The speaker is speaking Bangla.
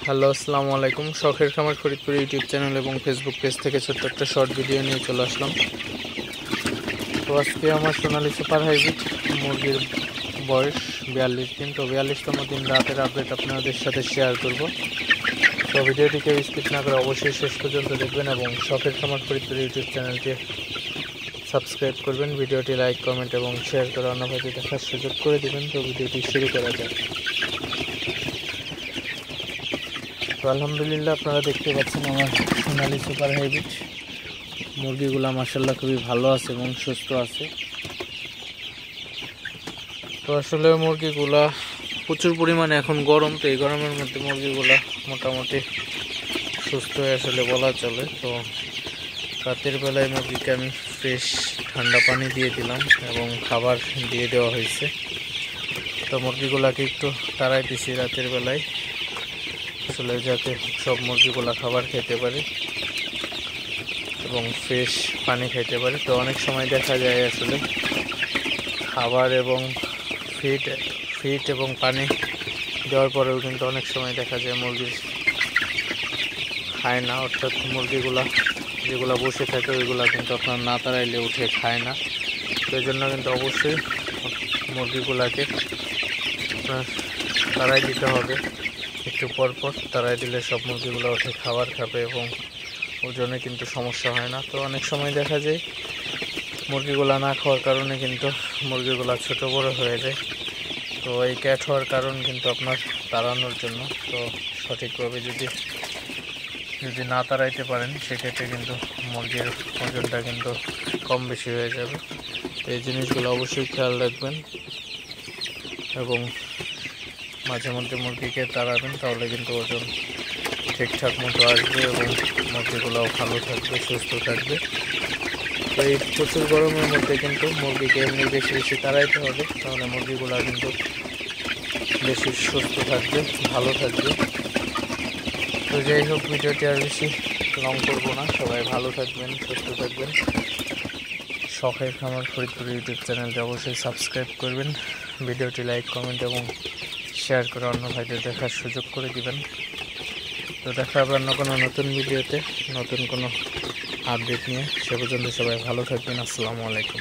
হ্যালো, আসসালামু আলাইকুম। শখের খামার ফরিদপুর ইউটিউব চ্যানেল এবং ফেসবুক পেজ থেকে ছোট্ট একটা শর্ট ভিডিও নিয়ে চলে আসলাম। তো আজকে আমার সোনালী সুপার হাইব্রিড মুরগির বয়স 42 দিন। তো 42তম দিন রাতের আপডেট আপনাদের সাথে শেয়ার করব। তো ভিডিওটিকে স্কিপ না করে অবশ্যই শেষ পর্যন্ত দেখবেন এবং শখের খামার ফরিদপুর ইউটিউব চ্যানেলটি সাবস্ক্রাইব করবেন। ভিডিওটি লাইক, কমেন্ট এবং শেয়ার করে অন্য ভাইদের দেখার সুযোগ করে দেবেন। তো ভিডিওটি শুরু করা যাক। তো আলহামদুলিল্লাহ, আপনারা দেখতে পাচ্ছেন আমার সোনালী সুপার হাইব্রিড মুরগিগুলা মাশাআল্লাহ খুবই ভালো আছে এবং সুস্থ আছে। তো আসলে মুরগিগুলা প্রচুর পরিমাণে এখন গরম, তো এই গরমের মধ্যে মুরগিগুলা মোটামুটি সুস্থ হয়ে আসলে বলা চলে। তো রাতের বেলায় মুরগিকে আমি ফ্রেশ ঠান্ডা পানি দিয়ে দিলাম এবং খাবার দিয়ে দেওয়া হয়েছে। তো মুরগিগুলাকে একটু তাড়াই দিছি রাতের বেলায়, আসলে যাতে সব মুরগিগুলা খাবার খেতে পারে এবং ফ্রেশ পানি খেতে পারে। তো অনেক সময় দেখা যায় আসলে খাবার এবং ফিট এবং পানি দেওয়ার পরেও কিন্তু অনেক সময় দেখা যায় মুরগি খায় না, অর্থাৎ মুরগিগুলা যেগুলো বসে থাকে ওইগুলা কিন্তু আপনার না তাড়াইলে উঠে খায় না। তো এই জন্য কিন্তু অবশ্যই মুরগিগুলাকে আপনার তাড়াই দিতে হবে, একটু পরপর তাড়াই দিলে সব মুরগিগুলো উঠে খাবার খাবে এবং ওজনে কিন্তু সমস্যা হয় না। তো অনেক সময় দেখা যায় মুরগিগুলা না খাওয়ার কারণে কিন্তু মুরগিগুলা ছোট বড় হয়ে যায়। তো এই ক্যাট হওয়ার কারণ কিন্তু আপনার তাড়ানোর জন্য। তো সঠিকভাবে যদি না তাড়াইতে পারেন সেক্ষেত্রে কিন্তু মুরগির ওজনটা কিন্তু কম বেশি হয়ে যাবে। তো এই জিনিসগুলো অবশ্যই খেয়াল রাখবেন এবং মাঝে মধ্যে মুরগিকে তাড়াবেন, তাহলে কিন্তু ওজন ঠিকঠাক মতো আসবে এবং মুরগিগুলোও ভালো থাকবে, সুস্থ থাকবে। তো এই প্রচুর গরমের মধ্যে কিন্তু মুরগিকে এমনি বেশি বেশি তাড়াইতে হবে, তাহলে মুরগিগুলো কিন্তু বেশি সুস্থ থাকবে, ভালো থাকবে। তো যাই হোক, ভিডিওটি আর বেশি লং করবো না। সবাই ভালো থাকবেন, সুস্থ থাকবেন। শখের খামার ফরিদপুর ইউটিউব চ্যানেলটি অবশ্যই সাবস্ক্রাইব করবেন। ভিডিওটি লাইক, কমেন্ট এবং শেয়ার করে অন্য ভাইদের দেখার সুযোগ করে দিবেন। তো দেখা হবে অন্য কোনো নতুন ভিডিওতে, নতুন কোনো আপডেট নিয়ে। সে পর্যন্ত সবাই ভালো থাকবেন। আসসালামু আলাইকুম।